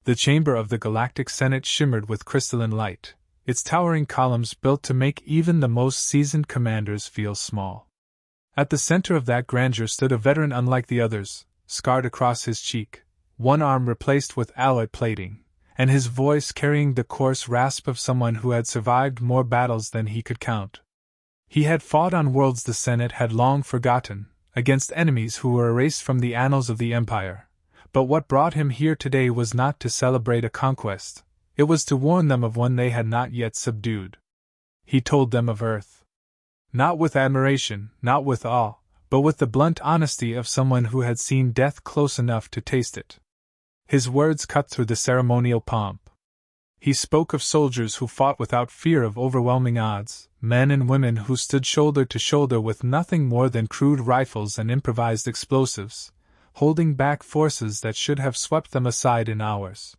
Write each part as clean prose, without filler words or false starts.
The chamber of the Galactic Senate shimmered with crystalline light, its towering columns built to make even the most seasoned commanders feel small. At the center of that grandeur stood a veteran unlike the others, scarred across his cheek, one arm replaced with alloy plating, and his voice carrying the coarse rasp of someone who had survived more battles than he could count. He had fought on worlds the Senate had long forgotten, against enemies who were erased from the annals of the Empire, but what brought him here today was not to celebrate a conquest, it was to warn them of one they had not yet subdued. He told them of Earth. Not with admiration, not with awe, but with the blunt honesty of someone who had seen death close enough to taste it. His words cut through the ceremonial pomp. He spoke of soldiers who fought without fear of overwhelming odds, men and women who stood shoulder to shoulder with nothing more than crude rifles and improvised explosives, holding back forces that should have swept them aside in hours.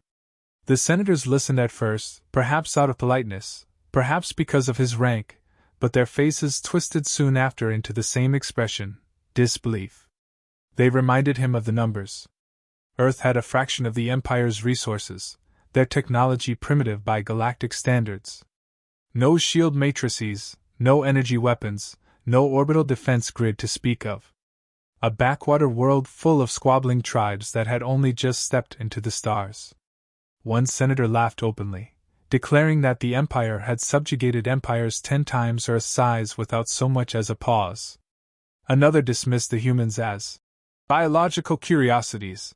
The senators listened at first, perhaps out of politeness, perhaps because of his rank, but their faces twisted soon after into the same expression, disbelief. They reminded him of the numbers. Earth had a fraction of the Empire's resources, their technology primitive by galactic standards. No shield matrices, no energy weapons, no orbital defense grid to speak of. A backwater world full of squabbling tribes that had only just stepped into the stars. One senator laughed openly, declaring that the Empire had subjugated empires 10 times Earth's size without so much as a pause. Another dismissed the humans as biological curiosities,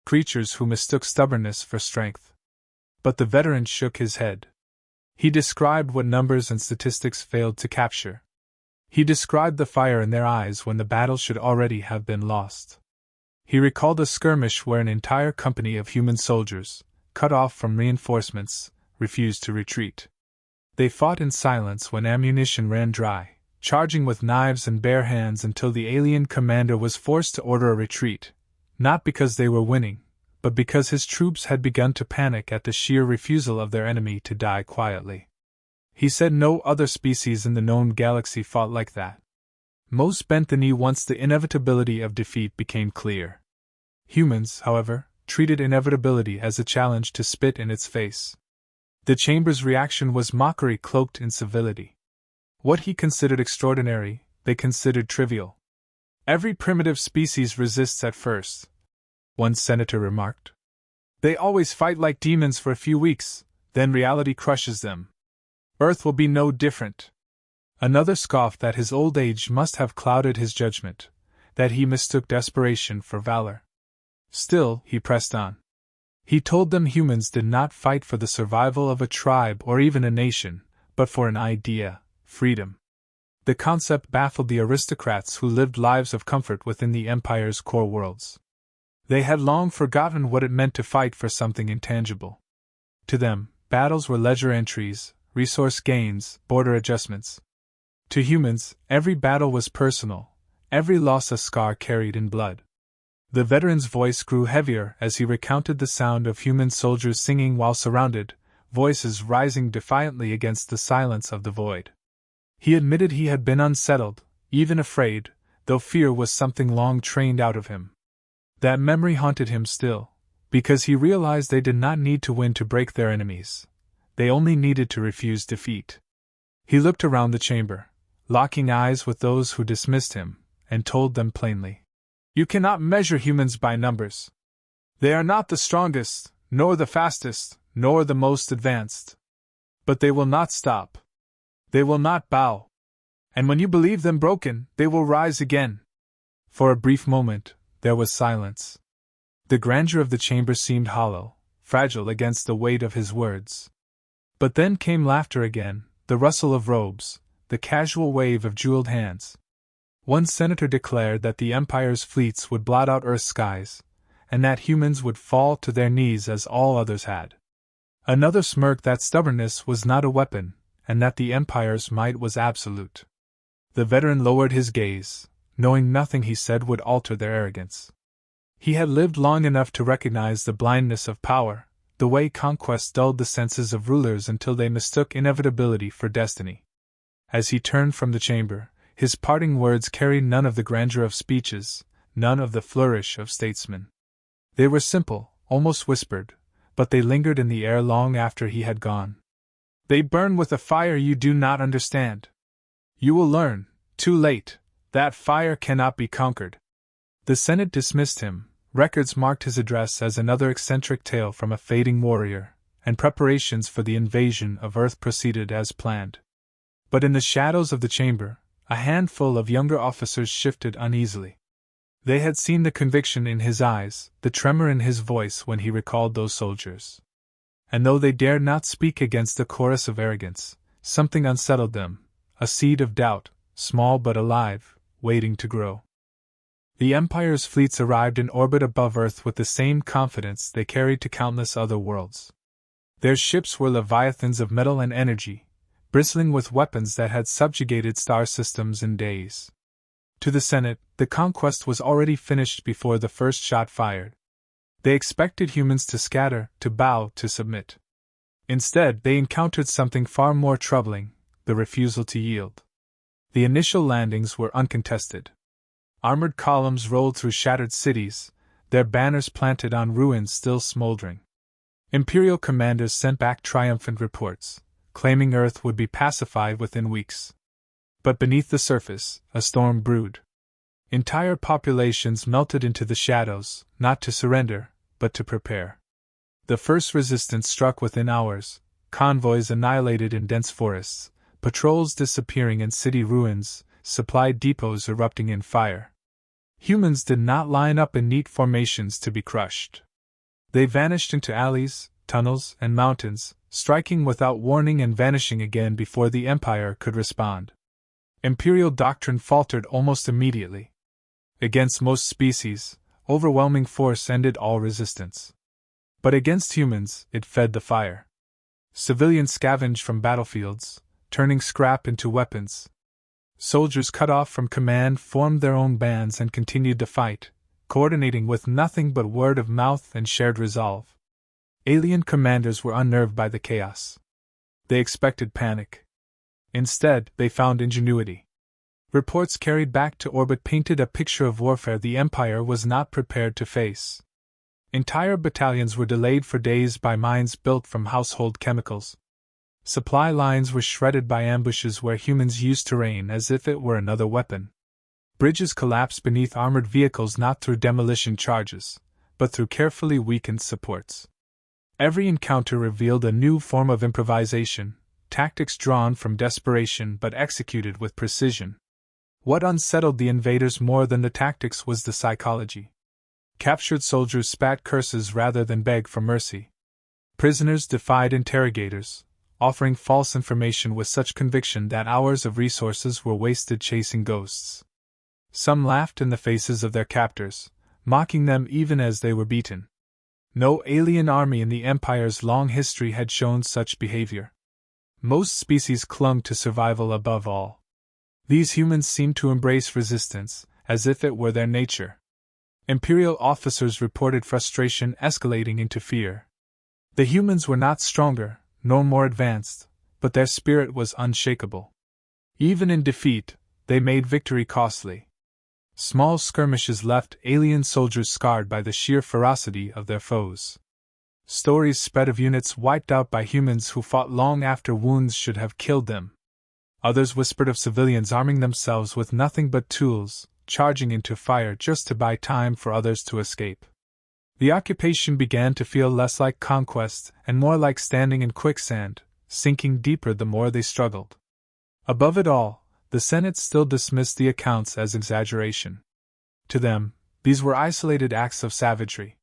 creatures who mistook stubbornness for strength. But the veteran shook his head. He described what numbers and statistics failed to capture. He described the fire in their eyes when the battle should already have been lost. He recalled a skirmish where an entire company of human soldiers, cut off from reinforcements, refused to retreat. They fought in silence when ammunition ran dry, charging with knives and bare hands until the alien commander was forced to order a retreat, not because they were winning, but because his troops had begun to panic at the sheer refusal of their enemy to die quietly. He said no other species in the known galaxy fought like that. Most bent the knee once the inevitability of defeat became clear. Humans, however, treated inevitability as a challenge to spit in its face. The chamber's reaction was mockery cloaked in civility. What he considered extraordinary, they considered trivial. Every primitive species resists at first, one senator remarked. They always fight like demons for a few weeks, then reality crushes them. Earth will be no different. Another scoffed that his old age must have clouded his judgment, that he mistook desperation for valor. Still, he pressed on. He told them humans did not fight for the survival of a tribe or even a nation, but for an idea, freedom. The concept baffled the aristocrats who lived lives of comfort within the Empire's core worlds. They had long forgotten what it meant to fight for something intangible. To them, battles were ledger entries, resource gains, border adjustments. To humans, every battle was personal, every loss a scar carried in blood. The veteran's voice grew heavier as he recounted the sound of human soldiers singing while surrounded, voices rising defiantly against the silence of the void. He admitted he had been unsettled, even afraid, though fear was something long trained out of him. That memory haunted him still, because he realized they did not need to win to break their enemies. They only needed to refuse defeat. He looked around the chamber, locking eyes with those who dismissed him, and told them plainly, "You cannot measure humans by numbers. They are not the strongest, nor the fastest, nor the most advanced. But they will not stop. They will not bow. And when you believe them broken, they will rise again." For a brief moment, there was silence. The grandeur of the chamber seemed hollow, fragile against the weight of his words. But then came laughter again, the rustle of robes, the casual wave of jeweled hands. One senator declared that the Empire's fleets would blot out Earth's skies, and that humans would fall to their knees as all others had. Another smirked that stubbornness was not a weapon, and that the Empire's might was absolute. The veteran lowered his gaze, knowing nothing he said would alter their arrogance. He had lived long enough to recognize the blindness of power, the way conquest dulled the senses of rulers until they mistook inevitability for destiny. As he turned from the chamber, his parting words carried none of the grandeur of speeches, none of the flourish of statesmen. They were simple, almost whispered, but they lingered in the air long after he had gone. They burn with a fire you do not understand. You will learn, too late, that fire cannot be conquered. The Senate dismissed him. Records marked his address as another eccentric tale from a fading warrior, and preparations for the invasion of Earth proceeded as planned. But in the shadows of the chamber, a handful of younger officers shifted uneasily. They had seen the conviction in his eyes, the tremor in his voice when he recalled those soldiers. And though they dared not speak against the chorus of arrogance, something unsettled them, a seed of doubt, small but alive, waiting to grow. The Empire's fleets arrived in orbit above Earth with the same confidence they carried to countless other worlds. Their ships were leviathans of metal and energy, bristling with weapons that had subjugated star systems in days. To the Senate, the conquest was already finished before the first shot fired. They expected humans to scatter, to bow, to submit. Instead, they encountered something far more troubling: the refusal to yield. The initial landings were uncontested. Armored columns rolled through shattered cities, their banners planted on ruins still smoldering. Imperial commanders sent back triumphant reports, claiming Earth would be pacified within weeks. But beneath the surface, a storm brewed. Entire populations melted into the shadows, not to surrender, but to prepare. The first resistance struck within hours, convoys annihilated in dense forests, patrols disappearing in city ruins, supply depots erupting in fire. Humans did not line up in neat formations to be crushed. They vanished into alleys, tunnels, and mountains, striking without warning and vanishing again before the Empire could respond. Imperial doctrine faltered almost immediately. Against most species, overwhelming force ended all resistance. But against humans, it fed the fire. Civilians scavenged from battlefields, turning scrap into weapons. Soldiers cut off from command formed their own bands and continued to fight, coordinating with nothing but word of mouth and shared resolve. Alien commanders were unnerved by the chaos. They expected panic. Instead, they found ingenuity. Reports carried back to orbit painted a picture of warfare the Empire was not prepared to face. Entire battalions were delayed for days by mines built from household chemicals. Supply lines were shredded by ambushes where humans used terrain as if it were another weapon. Bridges collapsed beneath armored vehicles not through demolition charges, but through carefully weakened supports. Every encounter revealed a new form of improvisation, tactics drawn from desperation but executed with precision. What unsettled the invaders more than the tactics was the psychology. Captured soldiers spat curses rather than beg for mercy. Prisoners defied interrogators, offering false information with such conviction that hours of resources were wasted chasing ghosts. Some laughed in the faces of their captors, mocking them even as they were beaten. No alien army in the Empire's long history had shown such behavior. Most species clung to survival above all. These humans seemed to embrace resistance, as if it were their nature. Imperial officers reported frustration escalating into fear. The humans were not stronger, nor more advanced, but their spirit was unshakable. Even in defeat, they made victory costly. Small skirmishes left alien soldiers scarred by the sheer ferocity of their foes. Stories spread of units wiped out by humans who fought long after wounds should have killed them. Others whispered of civilians arming themselves with nothing but tools, charging into fire just to buy time for others to escape. The occupation began to feel less like conquest and more like standing in quicksand, sinking deeper the more they struggled. Above it all, the Senate still dismissed the accounts as exaggeration. To them, these were isolated acts of savagery.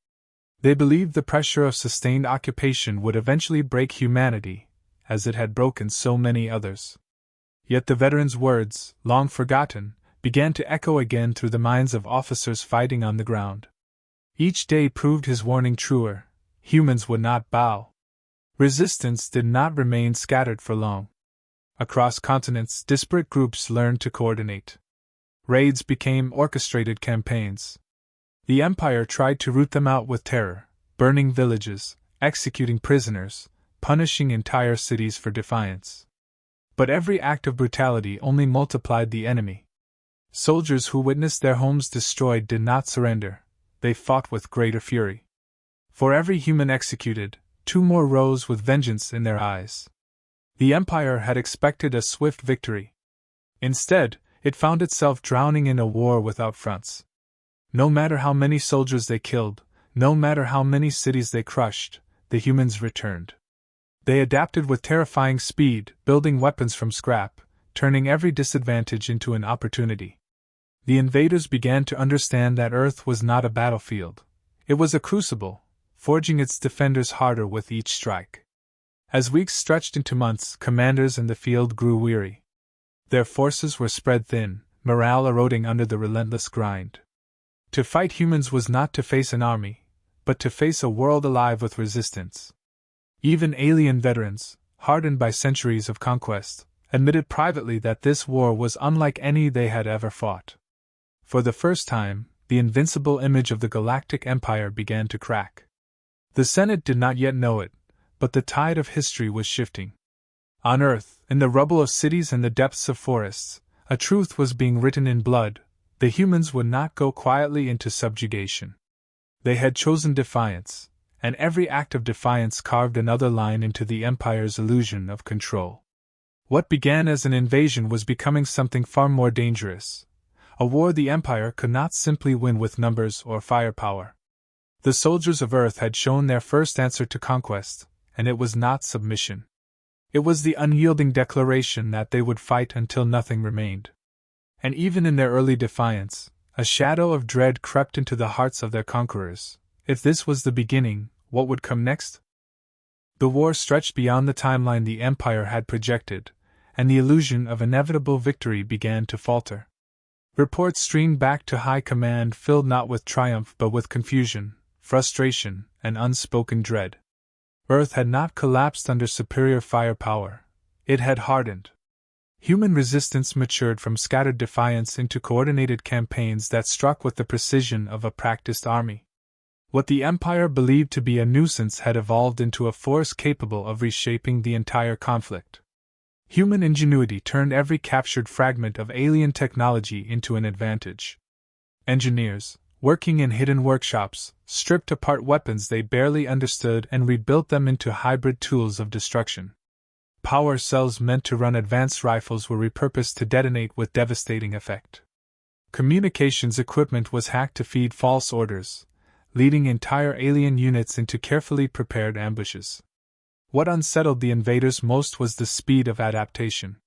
They believed the pressure of sustained occupation would eventually break humanity, as it had broken so many others. Yet the veterans' words, long forgotten, began to echo again through the minds of officers fighting on the ground. Each day proved his warning truer: humans would not bow. Resistance did not remain scattered for long. Across continents, disparate groups learned to coordinate. Raids became orchestrated campaigns. The Empire tried to root them out with terror, burning villages, executing prisoners, punishing entire cities for defiance. But every act of brutality only multiplied the enemy. Soldiers who witnessed their homes destroyed did not surrender, they fought with greater fury. For every human executed, two more rose with vengeance in their eyes. The Empire had expected a swift victory. Instead, it found itself drowning in a war without fronts. No matter how many soldiers they killed, no matter how many cities they crushed, the humans returned. They adapted with terrifying speed, building weapons from scrap, turning every disadvantage into an opportunity. The invaders began to understand that Earth was not a battlefield. It was a crucible, forging its defenders harder with each strike. As weeks stretched into months, commanders in the field grew weary. Their forces were spread thin, morale eroding under the relentless grind. To fight humans was not to face an army, but to face a world alive with resistance. Even alien veterans, hardened by centuries of conquest, admitted privately that this war was unlike any they had ever fought. For the first time, the invincible image of the Galactic Empire began to crack. The Senate did not yet know it, but the tide of history was shifting. On Earth, in the rubble of cities and the depths of forests, a truth was being written in blood: the humans would not go quietly into subjugation. They had chosen defiance, and every act of defiance carved another line into the Empire's illusion of control. What began as an invasion was becoming something far more dangerous. A war the Empire could not simply win with numbers or firepower. The soldiers of Earth had shown their first answer to conquest, and it was not submission. It was the unyielding declaration that they would fight until nothing remained. And even in their early defiance, a shadow of dread crept into the hearts of their conquerors. If this was the beginning, what would come next? The war stretched beyond the timeline the Empire had projected, and the illusion of inevitable victory began to falter. Reports streamed back to high command filled not with triumph but with confusion, frustration, and unspoken dread. Earth had not collapsed under superior firepower. It had hardened. Human resistance matured from scattered defiance into coordinated campaigns that struck with the precision of a practiced army. What the Empire believed to be a nuisance had evolved into a force capable of reshaping the entire conflict. Human ingenuity turned every captured fragment of alien technology into an advantage. Engineers, working in hidden workshops, stripped apart weapons they barely understood and rebuilt them into hybrid tools of destruction. Power cells meant to run advanced rifles were repurposed to detonate with devastating effect. Communications equipment was hacked to feed false orders, leading entire alien units into carefully prepared ambushes. What unsettled the invaders most was the speed of adaptation.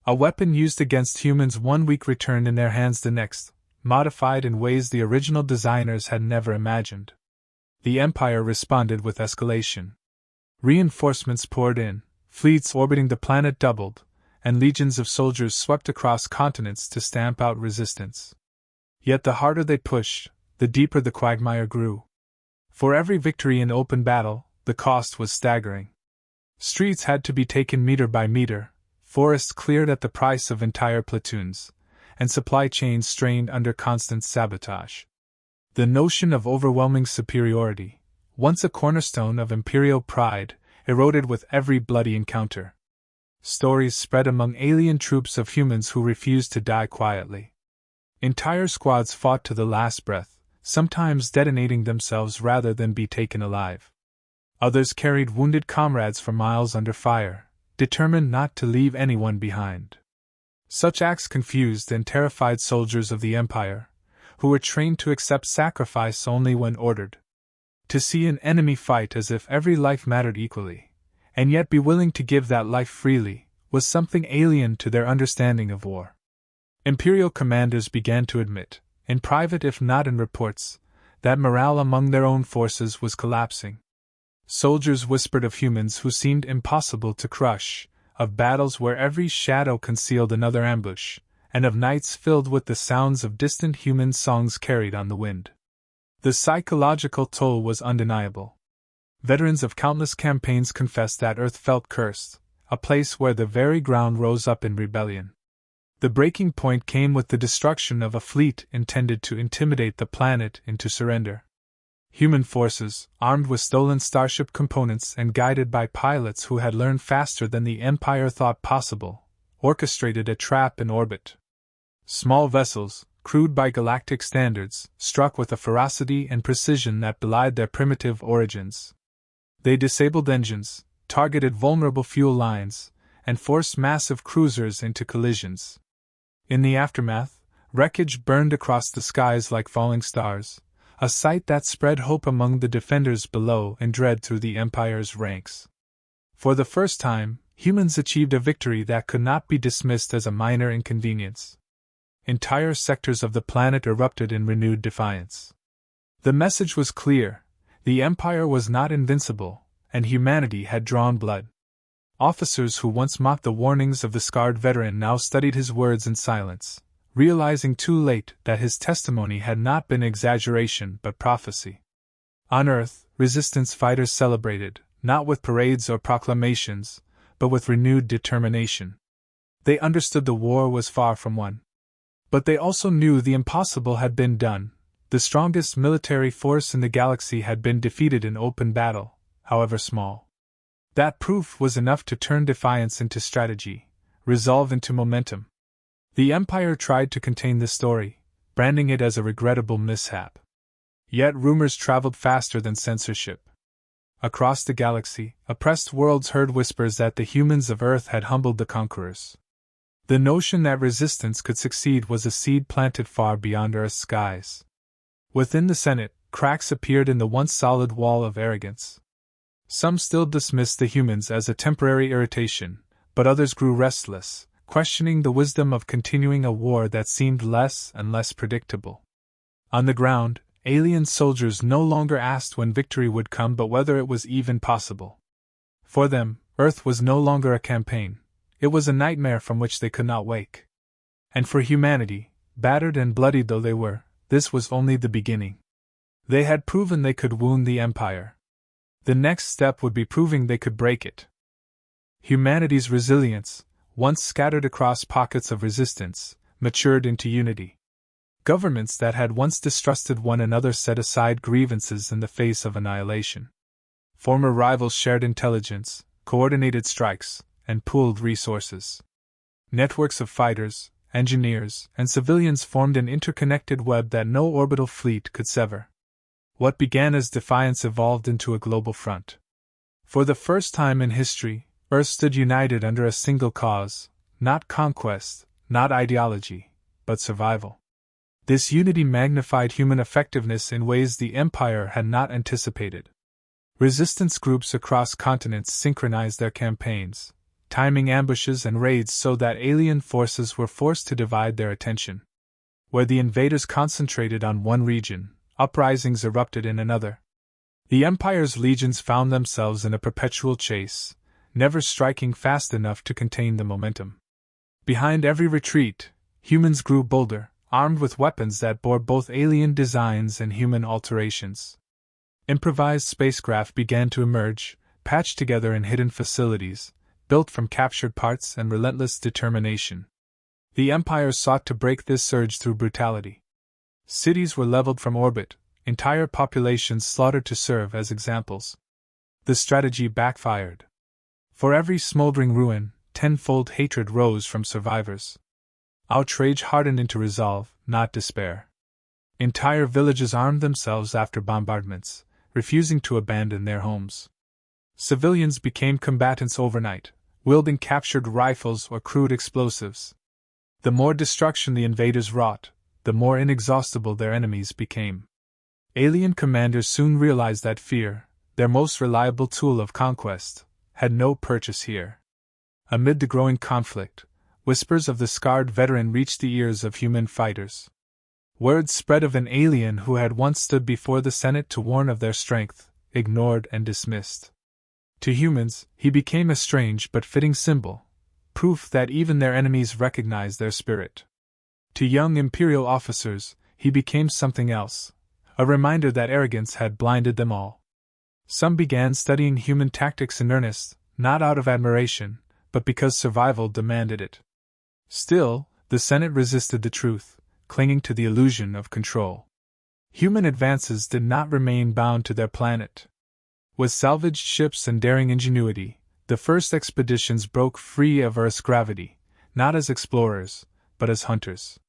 A weapon used against humans one week returned in their hands the next, modified in ways the original designers had never imagined. The Empire responded with escalation. Reinforcements poured in, fleets orbiting the planet doubled, and legions of soldiers swept across continents to stamp out resistance. Yet the harder they pushed, the deeper the quagmire grew. For every victory in open battle, the cost was staggering. Streets had to be taken meter by meter, forests cleared at the price of entire platoons, and supply chains strained under constant sabotage. The notion of overwhelming superiority, once a cornerstone of imperial pride, eroded with every bloody encounter. Stories spread among alien troops of humans who refused to die quietly. Entire squads fought to the last breath, sometimes detonating themselves rather than be taken alive. Others carried wounded comrades for miles under fire, determined not to leave anyone behind. Such acts confused and terrified soldiers of the Empire, who were trained to accept sacrifice only when ordered. To see an enemy fight as if every life mattered equally, and yet be willing to give that life freely, was something alien to their understanding of war. Imperial commanders began to admit, in private if not in reports, that morale among their own forces was collapsing. Soldiers whispered of humans who seemed impossible to crush, of battles where every shadow concealed another ambush, and of nights filled with the sounds of distant human songs carried on the wind. The psychological toll was undeniable. Veterans of countless campaigns confessed that Earth felt cursed, a place where the very ground rose up in rebellion. The breaking point came with the destruction of a fleet intended to intimidate the planet into surrender. Human forces, armed with stolen starship components and guided by pilots who had learned faster than the Empire thought possible, orchestrated a trap in orbit. Small vessels, crude by galactic standards, struck with a ferocity and precision that belied their primitive origins. They disabled engines, targeted vulnerable fuel lines, and forced massive cruisers into collisions. In the aftermath, wreckage burned across the skies like falling stars, a sight that spread hope among the defenders below and dread through the Empire's ranks. For the first time, humans achieved a victory that could not be dismissed as a minor inconvenience. Entire sectors of the planet erupted in renewed defiance. The message was clear: the Empire was not invincible, and humanity had drawn blood. Officers who once mocked the warnings of the scarred veteran now studied his words in silence, realizing too late that his testimony had not been exaggeration but prophecy. On Earth, resistance fighters celebrated, not with parades or proclamations, but with renewed determination. They understood the war was far from won. But they also knew the impossible had been done. The strongest military force in the galaxy had been defeated in open battle, however small. That proof was enough to turn defiance into strategy, resolve into momentum. The Empire tried to contain this story, branding it as a regrettable mishap. Yet rumors traveled faster than censorship. Across the galaxy, oppressed worlds heard whispers that the humans of Earth had humbled the conquerors. The notion that resistance could succeed was a seed planted far beyond Earth's skies. Within the Senate, cracks appeared in the once solid wall of arrogance. Some still dismissed the humans as a temporary irritation, but others grew restless, questioning the wisdom of continuing a war that seemed less and less predictable. On the ground, alien soldiers no longer asked when victory would come but whether it was even possible. For them, Earth was no longer a campaign. It was a nightmare from which they could not wake. And for humanity, battered and bloodied though they were, this was only the beginning. They had proven they could wound the Empire. The next step would be proving they could break it. Humanity's resilience, once scattered across pockets of resistance, matured into unity. Governments that had once distrusted one another set aside grievances in the face of annihilation. Former rivals shared intelligence, coordinated strikes, and pooled resources. Networks of fighters, engineers, and civilians formed an interconnected web that no orbital fleet could sever. What began as defiance evolved into a global front. For the first time in history, Earth stood united under a single cause, not conquest, not ideology, but survival. This unity magnified human effectiveness in ways the Empire had not anticipated. Resistance groups across continents synchronized their campaigns, timing ambushes and raids so that alien forces were forced to divide their attention. Where the invaders concentrated on one region, uprisings erupted in another. The Empire's legions found themselves in a perpetual chase, never striking fast enough to contain the momentum. Behind every retreat, humans grew bolder, armed with weapons that bore both alien designs and human alterations. Improvised spacecraft began to emerge, patched together in hidden facilities, built from captured parts and relentless determination. The Empire sought to break this surge through brutality. Cities were leveled from orbit, entire populations slaughtered to serve as examples. The strategy backfired. For every smoldering ruin, tenfold hatred rose from survivors. Outrage hardened into resolve, not despair. Entire villages armed themselves after bombardments, refusing to abandon their homes. Civilians became combatants overnight, wielding captured rifles or crude explosives. The more destruction the invaders wrought, the more inexhaustible their enemies became. Alien commanders soon realized that fear, their most reliable tool of conquest, had no purchase here. Amid the growing conflict, whispers of the scarred veteran reached the ears of human fighters. Word spread of an alien who had once stood before the Senate to warn of their strength, ignored and dismissed. To humans, he became a strange but fitting symbol, proof that even their enemies recognized their spirit. To young Imperial officers, he became something else, a reminder that arrogance had blinded them all. Some began studying human tactics in earnest, not out of admiration, but because survival demanded it. Still, the Senate resisted the truth, clinging to the illusion of control. Human advances did not remain bound to their planet. With salvaged ships and daring ingenuity, the first expeditions broke free of Earth's gravity, not as explorers, but as hunters.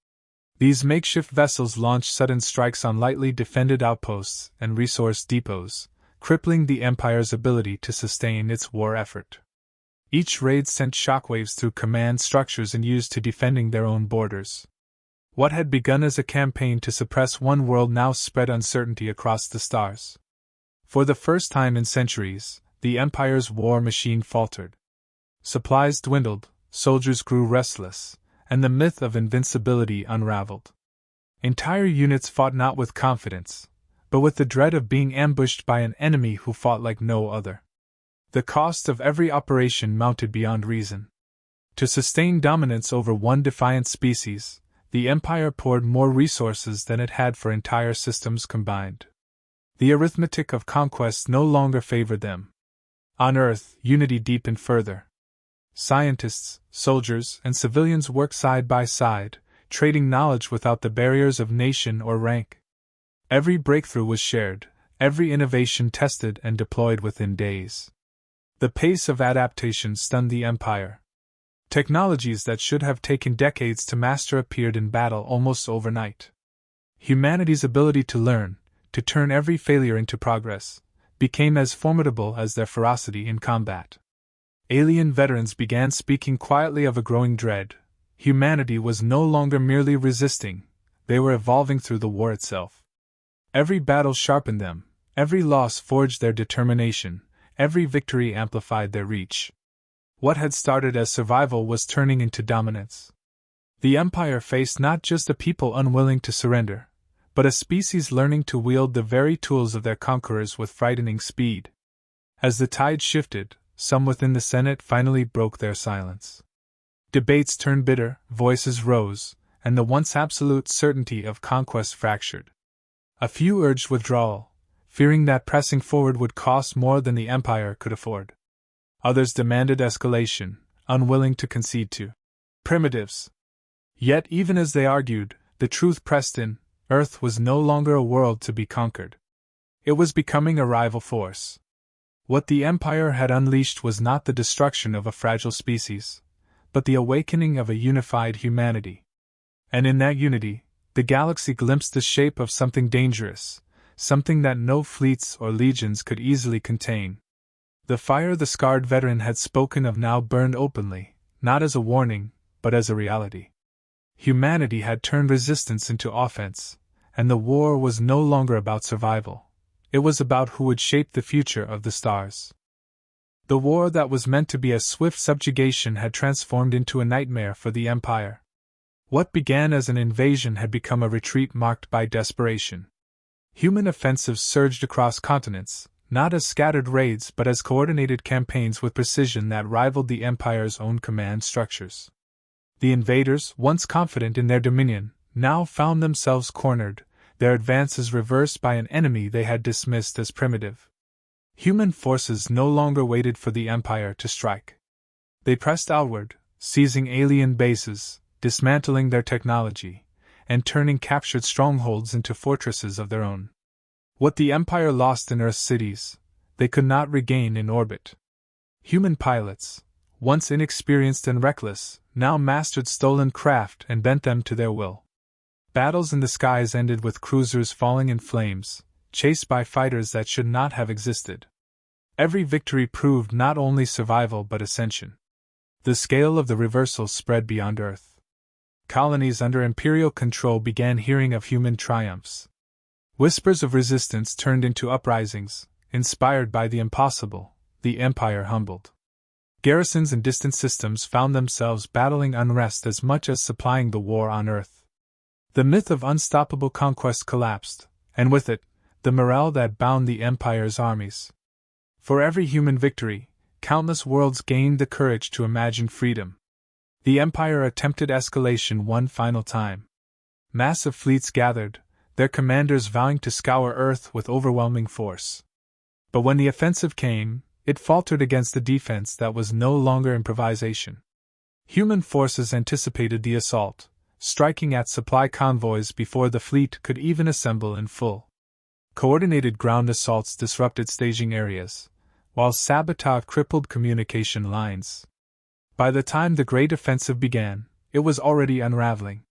These makeshift vessels launched sudden strikes on lightly defended outposts and resource depots, crippling the Empire's ability to sustain its war effort. Each raid sent shockwaves through command structures and used to defending their own borders. What had begun as a campaign to suppress one world now spread uncertainty across the stars. For the first time in centuries, the Empire's war machine faltered. Supplies dwindled, soldiers grew restless, and the myth of invincibility unraveled. Entire units fought not with confidence, but with the dread of being ambushed by an enemy who fought like no other. The cost of every operation mounted beyond reason. To sustain dominance over one defiant species, the Empire poured more resources than it had for entire systems combined. The arithmetic of conquest no longer favored them. On Earth, unity deepened further. Scientists, soldiers, and civilians worked side by side, trading knowledge without the barriers of nation or rank. Every breakthrough was shared, every innovation tested and deployed within days. The pace of adaptation stunned the Empire. Technologies that should have taken decades to master appeared in battle almost overnight. Humanity's ability to learn, to turn every failure into progress, became as formidable as their ferocity in combat. Alien veterans began speaking quietly of a growing dread. Humanity was no longer merely resisting, they were evolving through the war itself. Every battle sharpened them, every loss forged their determination, every victory amplified their reach. What had started as survival was turning into dominance. The Empire faced not just a people unwilling to surrender, but a species learning to wield the very tools of their conquerors with frightening speed. As the tide shifted, some within the Senate finally broke their silence. Debates turned bitter, voices rose, and the once absolute certainty of conquest fractured. A few urged withdrawal, fearing that pressing forward would cost more than the Empire could afford. Others demanded escalation, unwilling to concede to primitives. Yet even as they argued, the truth pressed in: Earth was no longer a world to be conquered. It was becoming a rival force. What the Empire had unleashed was not the destruction of a fragile species, but the awakening of a unified humanity. And in that unity, the galaxy glimpsed the shape of something dangerous, something that no fleets or legions could easily contain. The fire the scarred veteran had spoken of now burned openly, not as a warning, but as a reality. Humanity had turned resistance into offense, and the war was no longer about survival. It was about who would shape the future of the stars. The war that was meant to be a swift subjugation had transformed into a nightmare for the Empire. What began as an invasion had become a retreat marked by desperation. Human offensives surged across continents, not as scattered raids but as coordinated campaigns with precision that rivaled the Empire's own command structures. The invaders, once confident in their dominion, now found themselves cornered, their advances reversed by an enemy they had dismissed as primitive. Human forces no longer waited for the Empire to strike. They pressed outward, seizing alien bases, dismantling their technology, and turning captured strongholds into fortresses of their own. What the Empire lost in Earth's cities, they could not regain in orbit. Human pilots, once inexperienced and reckless, now mastered stolen craft and bent them to their will. Battles in the skies ended with cruisers falling in flames, chased by fighters that should not have existed. Every victory proved not only survival but ascension. The scale of the reversal spread beyond Earth. Colonies under Imperial control began hearing of human triumphs. Whispers of resistance turned into uprisings, inspired by the impossible, the Empire humbled. Garrisons in distant systems found themselves battling unrest as much as supplying the war on Earth. The myth of unstoppable conquest collapsed, and with it, the morale that bound the Empire's armies. For every human victory, countless worlds gained the courage to imagine freedom. The Empire attempted escalation one final time. Massive fleets gathered, their commanders vowing to scour Earth with overwhelming force. But when the offensive came, it faltered against the defense that was no longer improvisation. Human forces anticipated the assault, striking at supply convoys before the fleet could even assemble in full. Coordinated ground assaults disrupted staging areas, while sabotage crippled communication lines. By the time the Great Offensive began, it was already unraveling.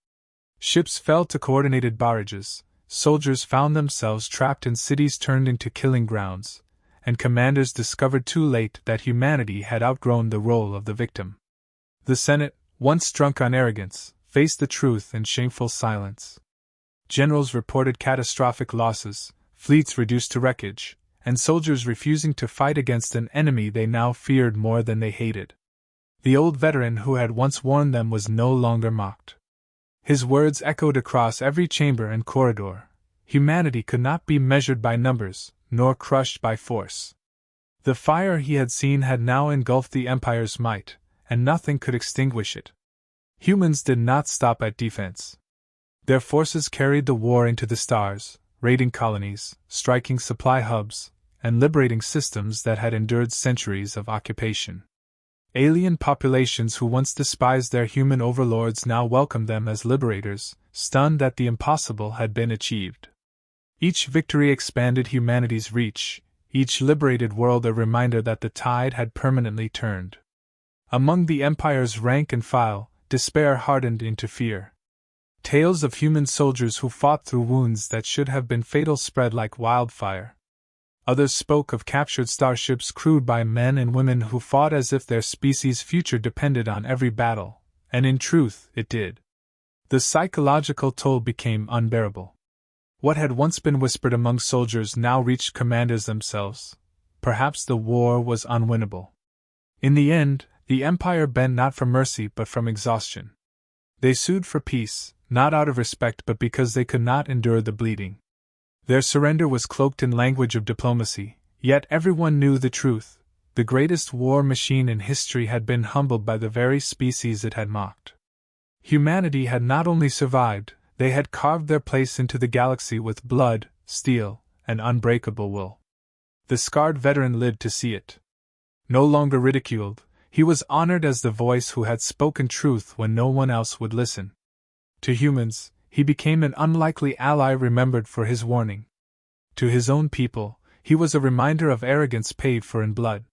Ships fell to coordinated barrages, soldiers found themselves trapped in cities turned into killing grounds, and commanders discovered too late that humanity had outgrown the role of the victim. The Senate, once drunk on arrogance, faced the truth in shameful silence. Generals reported catastrophic losses, fleets reduced to wreckage, and soldiers refusing to fight against an enemy they now feared more than they hated. The old veteran who had once warned them was no longer mocked. His words echoed across every chamber and corridor. Humanity could not be measured by numbers, nor crushed by force. The fire he had seen had now engulfed the Empire's might, and nothing could extinguish it. Humans did not stop at defense. Their forces carried the war into the stars, raiding colonies, striking supply hubs, and liberating systems that had endured centuries of occupation. Alien populations who once despised their human overlords now welcomed them as liberators, stunned that the impossible had been achieved. Each victory expanded humanity's reach, each liberated world a reminder that the tide had permanently turned. Among the Empire's rank and file, despair hardened into fear. Tales of human soldiers who fought through wounds that should have been fatal spread like wildfire. Others spoke of captured starships crewed by men and women who fought as if their species' future depended on every battle, and in truth, it did. The psychological toll became unbearable. What had once been whispered among soldiers now reached commanders themselves. Perhaps the war was unwinnable. In the end, the Empire bent not from mercy but from exhaustion. They sued for peace, not out of respect but because they could not endure the bleeding. Their surrender was cloaked in language of diplomacy, yet everyone knew the truth. The greatest war machine in history had been humbled by the very species it had mocked. Humanity had not only survived, they had carved their place into the galaxy with blood, steel, and unbreakable will. The scarred veteran lived to see it. No longer ridiculed, he was honored as the voice who had spoken truth when no one else would listen. To humans, he became an unlikely ally remembered for his warning. To his own people, he was a reminder of arrogance paid for in blood.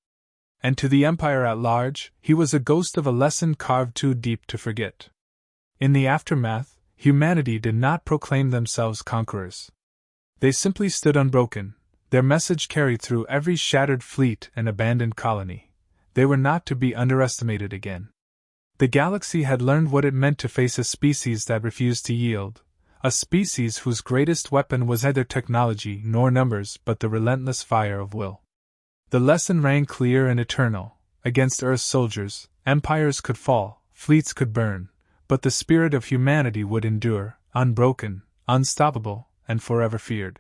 And to the Empire at large, he was a ghost of a lesson carved too deep to forget. In the aftermath, humanity did not proclaim themselves conquerors. They simply stood unbroken, their message carried through every shattered fleet and abandoned colony. They were not to be underestimated again. The galaxy had learned what it meant to face a species that refused to yield, a species whose greatest weapon was neither technology nor numbers but the relentless fire of will. The lesson rang clear and eternal. Against Earth's soldiers, empires could fall, fleets could burn, but the spirit of humanity would endure, unbroken, unstoppable, and forever feared.